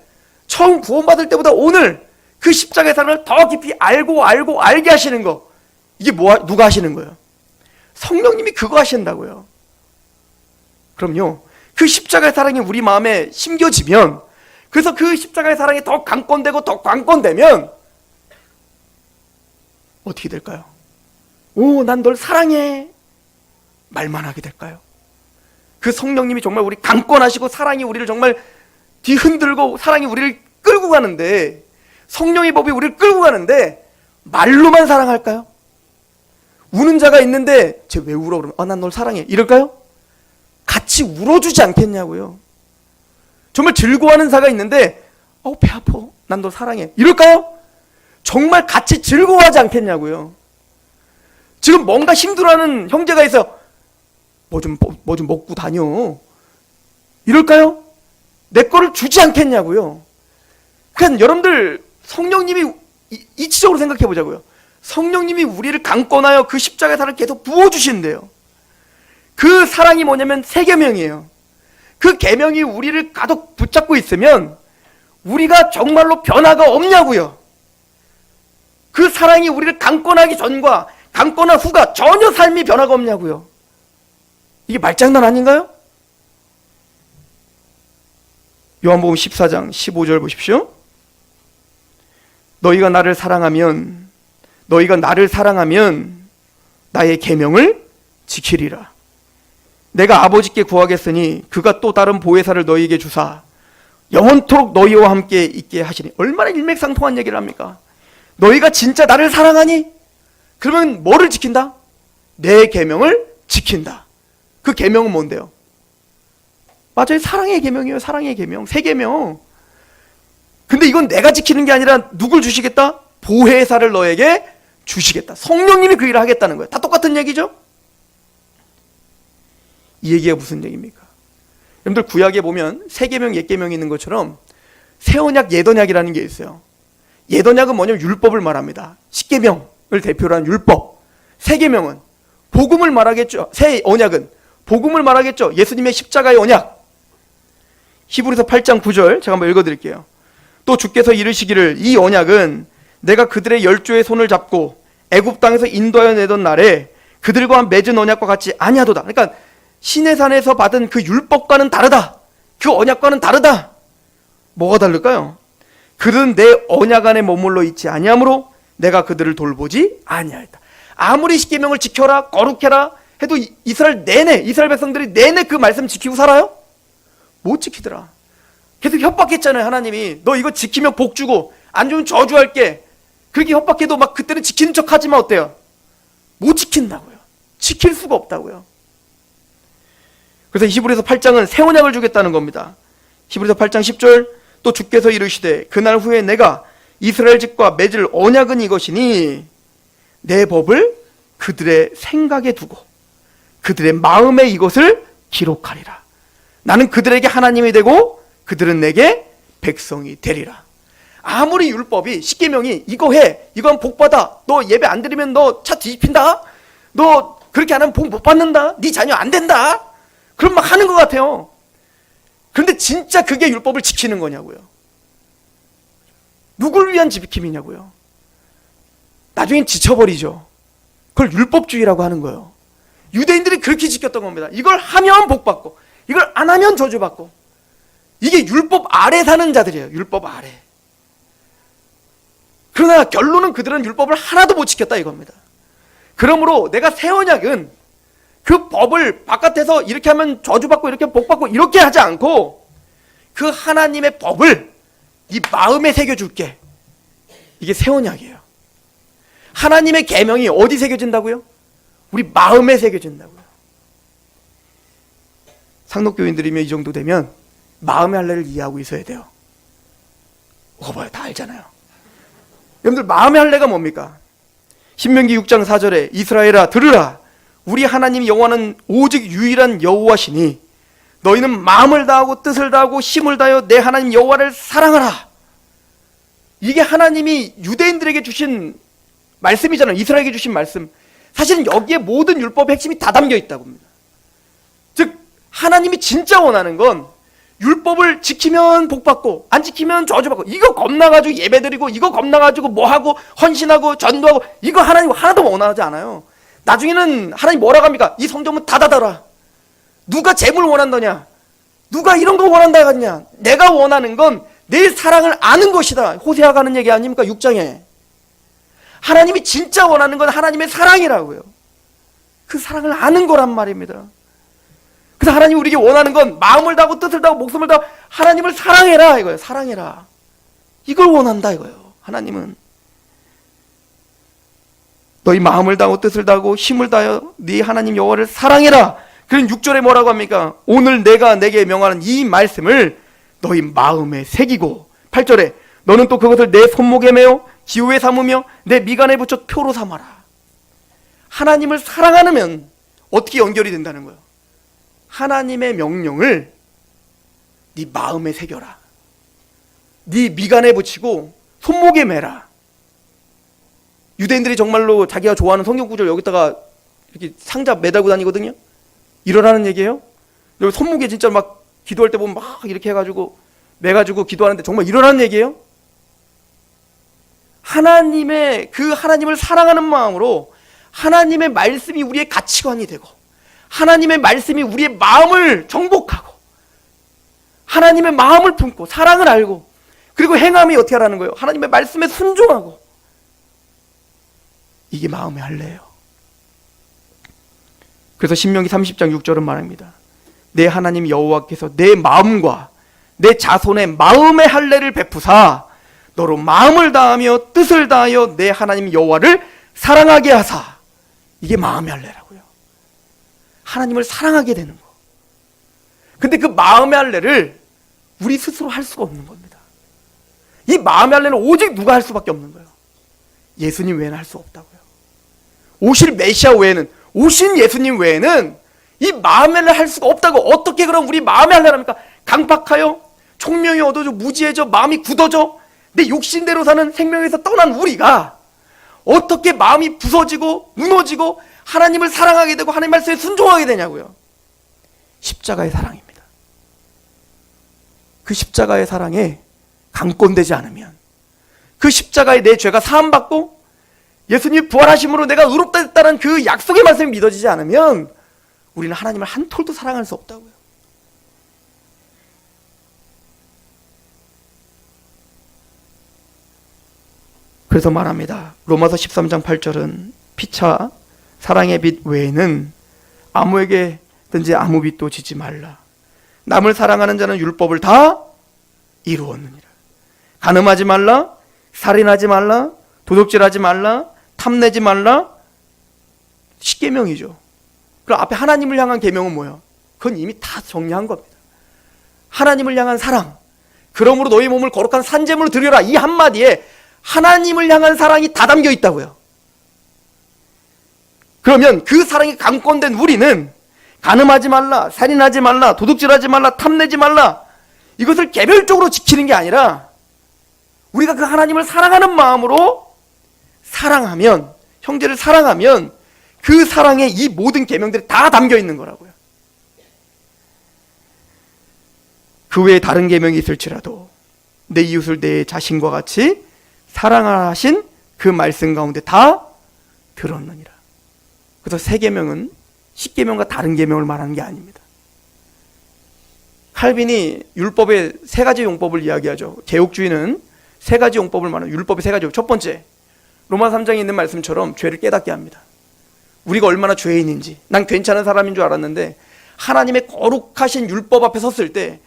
처음 구원받을 때보다 오늘 그 십자가의 사랑을 더 깊이 알게 하시는 거. 이게 누가 하시는 거예요? 성령님이 그거 하신다고요. 그럼요. 그 십자가의 사랑이 우리 마음에 심겨지면 그래서 그 십자가의 사랑이 더 강권되면 어떻게 될까요? 오, 난 널 사랑해. 말만 하게 될까요? 그 성령님이 정말 우리 강권하시고 사랑이 우리를 정말 뒤흔들고 사랑이 우리를 끌고 가는데, 성령의 법이 우리를 끌고 가는데 말로만 사랑할까요? 우는 자가 있는데 쟤 왜 울어? 그러면 난 널 사랑해 이럴까요? 같이 울어주지 않겠냐고요. 정말 즐거워하는 자가 있는데 배 아파 난 널 사랑해 이럴까요? 정말 같이 즐거워하지 않겠냐고요. 지금 뭔가 힘들어하는 형제가 있어 뭐 좀 먹고 다녀 이럴까요? 내 거를 주지 않겠냐고요. 그러니까 여러분들 성령님이 이치적으로 생각해 보자고요. 성령님이 우리를 강권하여 그 십자가의 살을 계속 부어주신대요. 그 사랑이 뭐냐면 새 계명이에요. 그 계명이 우리를 가득 붙잡고 있으면 우리가 정말로 변화가 없냐고요. 그 사랑이 우리를 강권하기 전과 강권한 후가 전혀 삶이 변화가 없냐고요. 이게 말장난 아닌가요? 요한복음 14장 15절 보십시오. 너희가 나를 사랑하면 나의 계명을 지키리라. 내가 아버지께 구하겠으니 그가 또 다른 보혜사를 너희에게 주사 영원토록 너희와 함께 있게 하시니. 얼마나 일맥상통한 얘기를 합니까? 너희가 진짜 나를 사랑하니? 그러면 뭐를 지킨다? 내 계명을 지킨다. 그 계명은 뭔데요? 맞아요. 사랑의 계명이에요. 사랑의 계명. 새 계명. 근데 이건 내가 지키는 게 아니라 누굴 주시겠다? 보혜사를 너에게 주시겠다. 성령님이 그 일을 하겠다는 거예요. 다 똑같은 얘기죠? 이 얘기가 무슨 얘기입니까? 여러분들 구약에 보면 새 계명, 옛 계명이 있는 것처럼 새 언약, 옛 언약이라는 게 있어요. 옛 언약은 뭐냐면 율법을 말합니다. 십계명을 대표로 한 율법. 새 계명은 복음을 말하겠죠. 새 언약은 복음을 말하겠죠. 예수님의 십자가의 언약. 히브리서 8장 9절 제가 한번 읽어드릴게요. 또 주께서 이르시기를 이 언약은 내가 그들의 열조의 손을 잡고 애굽 땅에서 인도하여 내던 날에 그들과 맺은 언약과 같이 아니하도다. 그러니까 시내산에서 받은 그 율법과는 다르다. 그 언약과는 다르다. 뭐가 다를까요? 그들은 내 언약 안에 머물러 있지 아니하므로 내가 그들을 돌보지 아니하였다. 아무리 십계명을 지켜라 거룩해라 해도 이스라엘 백성들이 내내 그 말씀 지키고 살아요? 못 지키더라. 계속 협박했잖아요. 하나님이 너 이거 지키면 복 주고 안 주면 저주할게. 그렇게 협박해도 막 그때는 지키는 척 하지만 어때요? 못 지킨다고요. 지킬 수가 없다고요. 그래서 히브리서 8장은 새 언약을 주겠다는 겁니다. 히브리서 8장 10절 또 주께서 이르시되 그날 후에 내가 이스라엘 집과 맺을 언약은 이것이니 내 법을 그들의 생각에 두고 그들의 마음에 이것을 기록하리라. 나는 그들에게 하나님이 되고 그들은 내게 백성이 되리라. 아무리 율법이 십계명이 이거 해, 이거 하면 복 받아, 너 예배 안 드리면 너 차 뒤집힌다, 너 그렇게 안 하면 복 못 받는다, 네 자녀 안 된다, 그럼 막 하는 것 같아요. 그런데 진짜 그게 율법을 지키는 거냐고요. 누굴 위한 지킴이냐고요. 나중엔 지쳐버리죠. 그걸 율법주의라고 하는 거예요. 유대인들이 그렇게 지켰던 겁니다. 이걸 하면 복 받고 이걸 안 하면 저주 받고. 이게 율법 아래 사는 자들이에요. 율법 아래. 그러나 결론은 그들은 율법을 하나도 못 지켰다 이겁니다. 그러므로 내가 새 언약은 그 법을 바깥에서 이렇게 하면 저주받고 이렇게 복받고 이렇게 하지 않고 그 하나님의 법을 네 마음에 새겨줄게. 이게 새 언약이에요. 하나님의 계명이 어디 새겨진다고요? 우리 마음에 새겨진다고요. 상록교인들이면 이 정도 되면 마음의 할례를 이해하고 있어야 돼요. 봐요, 다 알잖아요. 여러분들 마음의 할례가 뭡니까? 신명기 6장 4절에 이스라엘아 들으라. 우리 하나님 여호와는 오직 유일한 여호와시니 너희는 마음을 다하고 뜻을 다하고 힘을 다하여 내 하나님 여호와를 사랑하라. 이게 하나님이 유대인들에게 주신 말씀이잖아요. 이스라엘에게 주신 말씀. 사실은 여기에 모든 율법의 핵심이 다 담겨 있다고 합니다. 즉 하나님이 진짜 원하는 건 율법을 지키면 복받고 안 지키면 저주받고 이거 겁나가지고 예배드리고 이거 겁나가지고 뭐하고 헌신하고 전도하고 이거 하나님 하나도 원하지 않아요. 나중에는 하나님 뭐라고 합니까? 이 성전문 닫아둬라. 누가 재물 원한다냐? 누가 이런 거 원한다 하겠냐? 내가 원하는 건 내 사랑을 아는 것이다. 호세아가 하는 얘기 아닙니까? 6장에. 하나님이 진짜 원하는 건 하나님의 사랑이라고요. 그 사랑을 아는 거란 말입니다. 그래서 하나님이 우리에게 원하는 건 마음을 다하고 뜻을 다하고 목숨을 다하고 하나님을 사랑해라 이거예요. 사랑해라. 이걸 원한다 이거예요. 하나님은 너희 마음을 다하고 뜻을 다하고 힘을 다하여 네 하나님 여호와를 사랑해라. 그럼 6절에 뭐라고 합니까? 오늘 내가 내게 명하는 이 말씀을 너희 마음에 새기고 8절에 너는 또 그것을 내 손목에 매어 기호에 삼으며 내 미간에 붙여 표로 삼아라. 하나님을 사랑하면 어떻게 연결이 된다는 거예요? 하나님의 명령을 네 마음에 새겨라. 네 미간에 붙이고 손목에 매라. 유대인들이 정말로 자기가 좋아하는 성경 구절 여기다가 이렇게 상자 매달고 다니거든요. 이러라는 얘기예요. 여기 손목에 진짜 막 기도할 때 보면 막 이렇게 해가지고 매가지고 기도하는데 정말 이러라는 얘기예요. 하나님의 그 하나님을 사랑하는 마음으로 하나님의 말씀이 우리의 가치관이 되고 하나님의 말씀이 우리의 마음을 정복하고 하나님의 마음을 품고 사랑을 알고 그리고 행함이 어떻게 하라는 거예요? 하나님의 말씀에 순종하고 이게 마음의 할례예요. 그래서 신명기 30장 6절은 말합니다. 내 하나님 여호와께서 내 마음과 내 자손의 마음의 할례를 베푸사 너로 마음을 다하며 뜻을 다하여 내 하나님 여호와를 사랑하게 하사. 이게 마음의 할례라고요. 하나님을 사랑하게 되는 거. 근데 그 마음의 할례를 우리 스스로 할 수가 없는 겁니다. 이 마음의 할례는 오직 누가 할 수밖에 없는 거예요. 예수님 외에는 할 수 없다고요. 오실 메시아 외에는, 오신 예수님 외에는 이 마음의 할례를 할 수가 없다고. 어떻게 그럼 우리 마음의 할례를 합니까? 강팍하여 총명이 얻어져 무지해져 마음이 굳어져 내 욕심대로 사는 생명에서 떠난 우리가 어떻게 마음이 부서지고 무너지고 하나님을 사랑하게 되고 하나님 말씀에 순종하게 되냐고요. 십자가의 사랑입니다. 그 십자가의 사랑에 강권되지 않으면, 그 십자가에 내 죄가 사함받고 예수님이 부활하심으로 내가 의롭다 됐다는 그 약속의 말씀이 믿어지지 않으면 우리는 하나님을 한 톨도 사랑할 수 없다고요. 그래서 말합니다. 로마서 13장 8절은 피차 사랑의 빛 외에는 아무에게든지 아무 빛도 지지 말라. 남을 사랑하는 자는 율법을 다 이루었느니라. 간음하지 말라, 살인하지 말라, 도둑질하지 말라, 탐내지 말라. 10계명이죠. 그럼 앞에 하나님을 향한 계명은 뭐예요? 그건 이미 다 정리한 겁니다. 하나님을 향한 사랑. 그러므로 너희 몸을 거룩한 산제물로 드려라. 이 한마디에 하나님을 향한 사랑이 다 담겨 있다고요. 그러면 그 사랑이 강권된 우리는 간음하지 말라, 살인하지 말라, 도둑질하지 말라, 탐내지 말라, 이것을 개별적으로 지키는 게 아니라 우리가 그 하나님을 사랑하는 마음으로 사랑하면, 형제를 사랑하면 그 사랑에 이 모든 계명들이 다 담겨 있는 거라고요. 그 외에 다른 계명이 있을지라도 내 이웃을 내 자신과 같이 사랑하신 그 말씀 가운데 다 들었느니라. 그래서 세 계명은 10계명과 다른 계명을 말하는 게 아닙니다. 칼빈이 율법의 세 가지 용법을 이야기하죠. 개혁주의는 세 가지 용법을 말하는 율법의 세 가지. 첫 번째, 로마 3장에 있는 말씀처럼 죄를 깨닫게 합니다. 우리가 얼마나 죄인인지, 난 괜찮은 사람인 줄 알았는데 하나님의 거룩하신 율법 앞에 섰을 때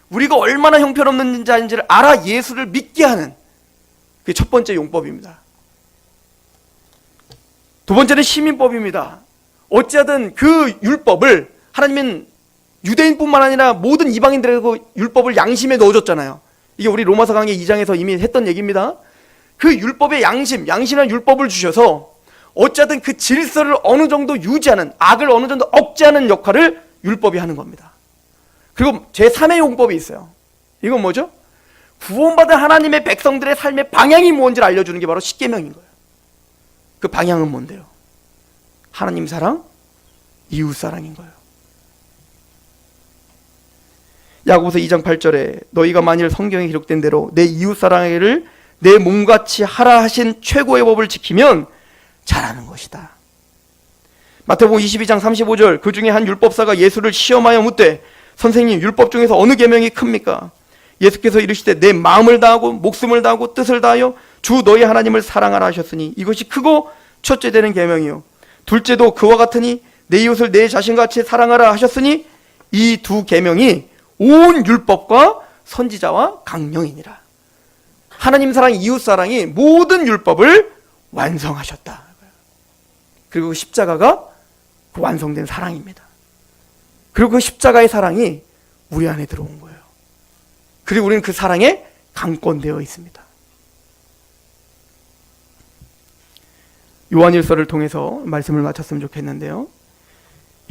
우리가 얼마나 형편없는 자인지를 알아 예수를 믿게 하는 그게 첫 번째 용법입니다. 두 번째는 시민법입니다. 어찌하든 그 율법을 하나님은 유대인뿐만 아니라 모든 이방인들에게 율법을 양심에 넣어줬잖아요. 이게 우리 로마서 강의 2장에서 이미 했던 얘기입니다. 그 율법의 양심이란 율법을 주셔서 어찌하든 그 질서를 어느 정도 유지하는, 악을 어느 정도 억제하는 역할을 율법이 하는 겁니다. 그리고 제3의 용법이 있어요. 이건 뭐죠? 구원받은 하나님의 백성들의 삶의 방향이 뭔지를 알려주는 게 바로 십계명인 거예요. 그 방향은 뭔데요? 하나님 사랑, 이웃 사랑인 거예요. 야고보서 2장 8절에 너희가 만일 성경에 기록된 대로 내 이웃 사랑을 내 몸같이 하라 하신 최고의 법을 지키면 잘하는 것이다. 마태복음 22장 35절 그 중에 한 율법사가 예수를 시험하여 묻되 선생님 율법 중에서 어느 계명이 큽니까? 예수께서 이르시되 내 마음을 다하고 목숨을 다하고 뜻을 다하여 주 너희 하나님을 사랑하라 하셨으니 이것이 크고 첫째 되는 계명이요 둘째도 그와 같으니 내 이웃을 내 자신같이 사랑하라 하셨으니 이 두 계명이 온 율법과 선지자와 강령이니라. 하나님 사랑, 이웃 사랑이 모든 율법을 완성하셨다. 그리고 십자가가 그 완성된 사랑입니다. 그리고 그 십자가의 사랑이 우리 안에 들어온 거예요. 그리고 우리는 그 사랑에 강권되어 있습니다. 요한일서를 통해서 말씀을 마쳤으면 좋겠는데요.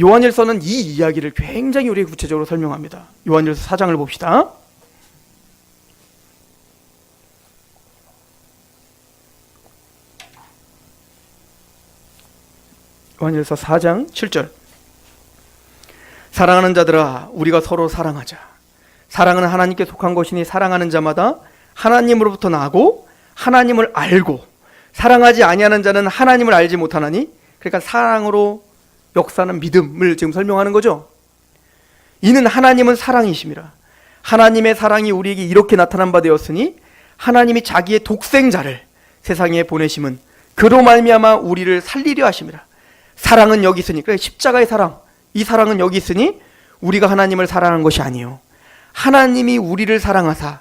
요한일서는 이 이야기를 굉장히 우리에게 구체적으로 설명합니다. 요한일서 4장을 봅시다. 요한일서 4장 7절. 사랑하는 자들아, 우리가 서로 사랑하자. 사랑은 하나님께 속한 것이니 사랑하는 자마다 하나님으로부터 나고 하나님을 알고, 사랑하지 아니하는 자는 하나님을 알지 못하나니. 그러니까 사랑으로 역사는 믿음을 지금 설명하는 거죠. 이는 하나님은 사랑이심이라. 하나님의 사랑이 우리에게 이렇게 나타난 바 되었으니 하나님이 자기의 독생자를 세상에 보내심은 그로 말미암아 우리를 살리려 하심이라. 사랑은 여기 있으니, 그래 십자가의 사랑, 이 사랑은 여기 있으니 우리가 하나님을 사랑한 것이 아니요 하나님이 우리를 사랑하사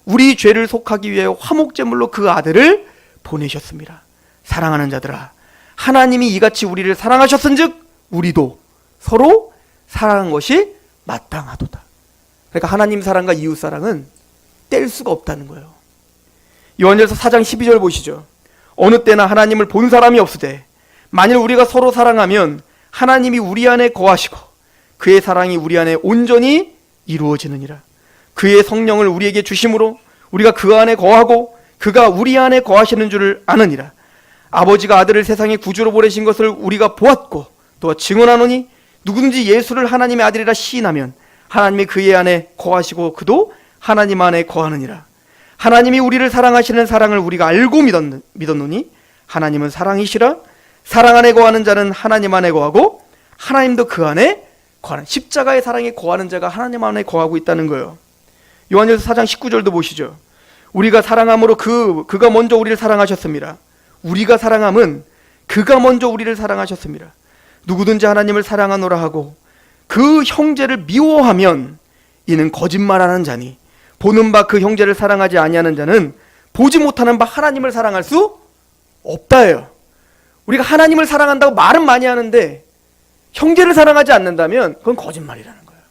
우리 죄를 속하기 위해 화목제물로 그 아들을 보내셨습니다. 사랑하는 자들아, 하나님이 이같이 우리를 사랑하셨은즉 우리도 서로 사랑한 것이 마땅하도다. 그러니까 하나님 사랑과 이웃 사랑은 뗄 수가 없다는 거예요. 요한일서 4장 12절 보시죠. 어느 때나 하나님을 본 사람이 없으되 만일 우리가 서로 사랑하면 하나님이 우리 안에 거하시고 그의 사랑이 우리 안에 온전히 이루어지느니라. 그의 성령을 우리에게 주심으로 우리가 그 안에 거하고 그가 우리 안에 거하시는 줄을 아느니라. 아버지가 아들을 세상에 구주로 보내신 것을 우리가 보았고 또 증언하노니 누구든지 예수를 하나님의 아들이라 시인하면 하나님이 그의 안에 거하시고 그도 하나님 안에 거하느니라. 하나님이 우리를 사랑하시는 사랑을 우리가 알고 믿었노니 하나님은 사랑이시라. 사랑 안에 거하는 자는 하나님 안에 거하고 하나님도 그 안에 거하는, 십자가의 사랑에 거하는 자가 하나님 안에 거하고 있다는 거예요. 요한일서 4장 19절도 보시죠. 우리가 사랑함으로 그가 먼저 우리를 사랑하셨습니다. 우리가 사랑함은 그가 먼저 우리를 사랑하셨습니다. 누구든지 하나님을 사랑하노라 하고 그 형제를 미워하면 이는 거짓말하는 자니 보는 바 그 형제를 사랑하지 아니하는 자는 보지 못하는 바 하나님을 사랑할 수 없다예요. 우리가 하나님을 사랑한다고 말은 많이 하는데 형제를 사랑하지 않는다면 그건 거짓말이라는 거예요.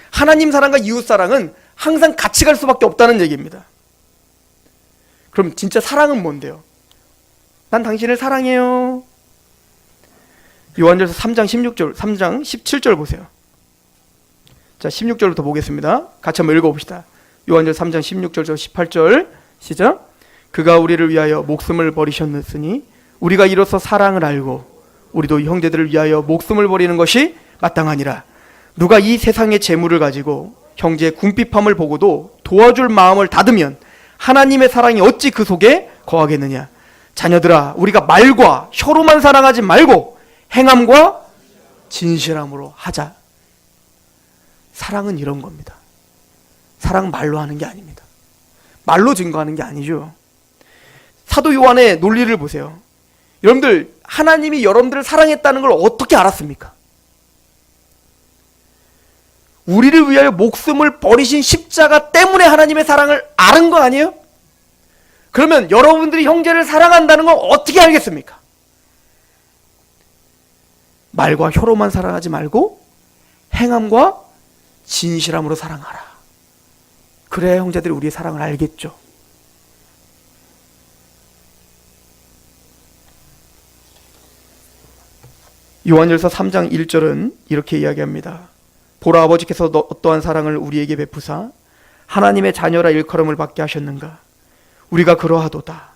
하나님 사랑과 이웃 사랑은 항상 같이 갈 수밖에 없다는 얘기입니다. 그럼 진짜 사랑은 뭔데요? 난 당신을 사랑해요. 요한일서 3장 16절, 3장 17절 보세요. 자, 16절부터 보겠습니다. 같이 한번 읽어봅시다. 요한일서 3장 16절부터 18절 시작. 그가 우리를 위하여 목숨을 버리셨으니 우리가 이로써 사랑을 알고 우리도 형제들을 위하여 목숨을 버리는 것이 마땅하니라. 누가 이 세상의 재물을 가지고 형제의 궁핍함을 보고도 도와줄 마음을 닫으면 하나님의 사랑이 어찌 그 속에 거하겠느냐. 자녀들아, 우리가 말과 혀로만 사랑하지 말고 행함과 진실함으로 하자. 사랑은 이런 겁니다. 사랑 말로 하는 게 아닙니다. 말로 증거하는 게 아니죠. 사도 요한의 논리를 보세요. 여러분들, 하나님이 여러분들을 사랑했다는 걸 어떻게 알았습니까? 우리를 위하여 목숨을 버리신 십자가 때문에 하나님의 사랑을 아는 거 아니에요? 그러면 여러분들이 형제를 사랑한다는 걸 어떻게 알겠습니까? 말과 혀로만 사랑하지 말고 행함과 진실함으로 사랑하라. 그래야 형제들이 우리의 사랑을 알겠죠. 요한일서 3장 1절은 이렇게 이야기합니다. 보라, 아버지께서 어떠한 사랑을 우리에게 베푸사 하나님의 자녀라 일컬음을 받게 하셨는가. 우리가 그러하도다.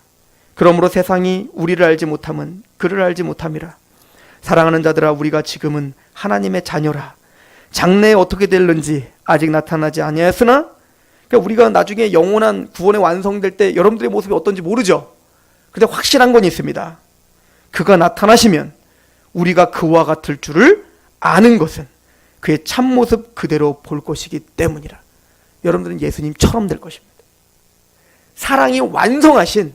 그러므로 세상이 우리를 알지 못함은 그를 알지 못함이라. 사랑하는 자들아, 우리가 지금은 하나님의 자녀라. 장래에 어떻게 될는지 아직 나타나지 아니하였으나, 그러니까 우리가 나중에 영원한 구원에 완성될 때 여러분들의 모습이 어떤지 모르죠. 근데 확실한 건 있습니다. 그가 나타나시면 우리가 그와 같을 줄을 아는 것은 그의 참모습 그대로 볼 것이기 때문이라. 여러분들은 예수님처럼 될 것입니다. 사랑이 완성하신,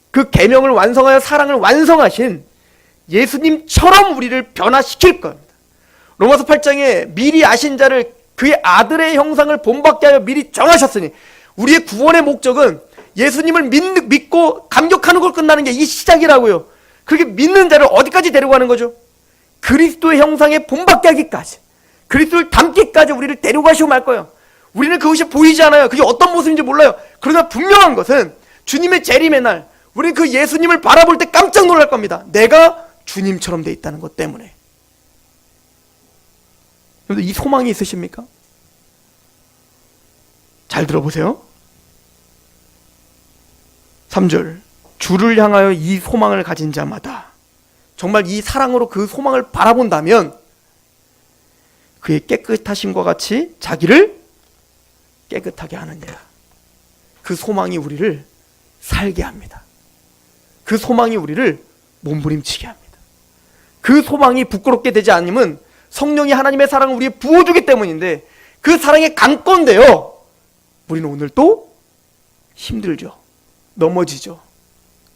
그 계명을 완성하여 사랑을 완성하신 예수님처럼 우리를 변화시킬 겁니다. 로마서 8장에 미리 아신 자를 그의 아들의 형상을 본받게 하여 미리 정하셨으니, 우리의 구원의 목적은 예수님을 믿고 감격하는 걸 끝나는 게 이 시작이라고요. 그렇게 믿는 자를 어디까지 데려가는 거죠? 그리스도의 형상에 본받게 하기까지, 그리스도를 닮기까지 우리를 데려가시고 말 거예요. 우리는 그것이 보이지 않아요. 그게 어떤 모습인지 몰라요. 그러나 분명한 것은 주님의 재림의 날, 우리는 그 예수님을 바라볼 때 깜짝 놀랄 겁니다. 내가 주님처럼 돼 있다는 것 때문에. 여러분들 이 소망이 있으십니까? 잘 들어보세요. 3절, 주를 향하여 이 소망을 가진 자마다, 정말 이 사랑으로 그 소망을 바라본다면 그의 깨끗하심과 같이 자기를 깨끗하게 하느니라. 그 소망이 우리를 살게 합니다. 그 소망이 우리를 몸부림치게 합니다. 그 소망이 부끄럽게 되지 않으면 성령이 하나님의 사랑을 우리에 부어주기 때문인데, 그 사랑에 강권되어 우리는 오늘 또 힘들죠. 넘어지죠.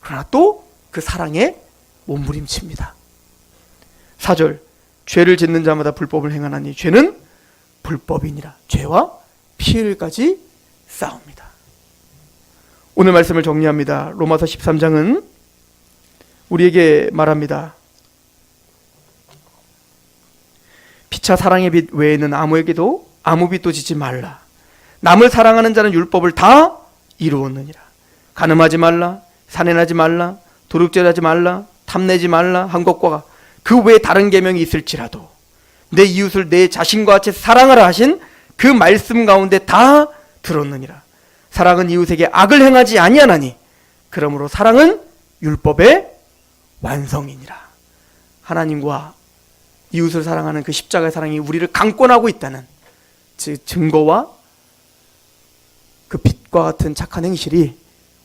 그러나 또 그 사랑에 몸부림칩니다. 4절, 죄를 짓는 자마다 불법을 행하나니 죄는 불법이니라. 죄와 피해를까지 싸웁니다. 오늘 말씀을 정리합니다. 로마서 13장은 우리에게 말합니다. 피차 사랑의 빛 외에는 아무에게도 아무 빛도 짓지 말라. 남을 사랑하는 자는 율법을 다 이루었느니라. 간음하지 말라, 살인하지 말라, 도둑질하지 말라, 탐내지 말라 한 것과 그 외에 다른 계명이 있을지라도 내 이웃을 내 자신과 같이 사랑하라 하신 그 말씀 가운데 다 들었느니라. 사랑은 이웃에게 악을 행하지 아니하나니 그러므로 사랑은 율법의 완성이니라. 하나님과 이웃을 사랑하는 그 십자가의 사랑이 우리를 강권하고 있다는 증거와 그 빛과 같은 착한 행실이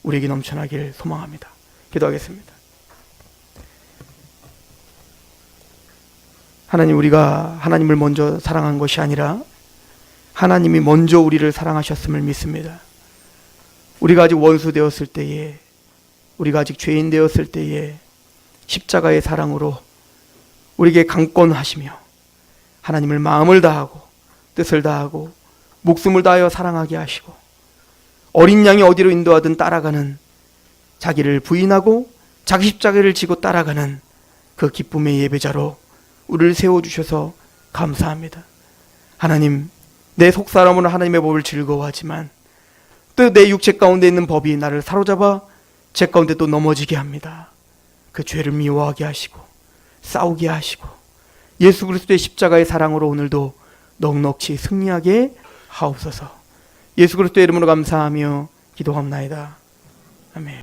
우리에게 넘쳐나길 소망합니다. 기도하겠습니다. 하나님, 우리가 하나님을 먼저 사랑한 것이 아니라 하나님이 먼저 우리를 사랑하셨음을 믿습니다. 우리가 아직 원수 되었을 때에, 우리가 아직 죄인 되었을 때에 십자가의 사랑으로 우리에게 강권하시며 하나님을 마음을 다하고 뜻을 다하고 목숨을 다하여 사랑하게 하시고, 어린 양이 어디로 인도하든 따라가는, 자기를 부인하고 자기 십자가를 지고 따라가는 그 기쁨의 예배자로 우리를 세워주셔서 감사합니다. 하나님, 내 속사람으로 하나님의 법을 즐거워하지만 또 내 육체 가운데 있는 법이 나를 사로잡아 제 가운데 또 넘어지게 합니다. 그 죄를 미워하게 하시고 싸우게 하시고 예수 그리스도의 십자가의 사랑으로 오늘도 넉넉히 승리하게 하옵소서. 예수 그리스도의 이름으로 감사하며 기도합나이다. 아멘.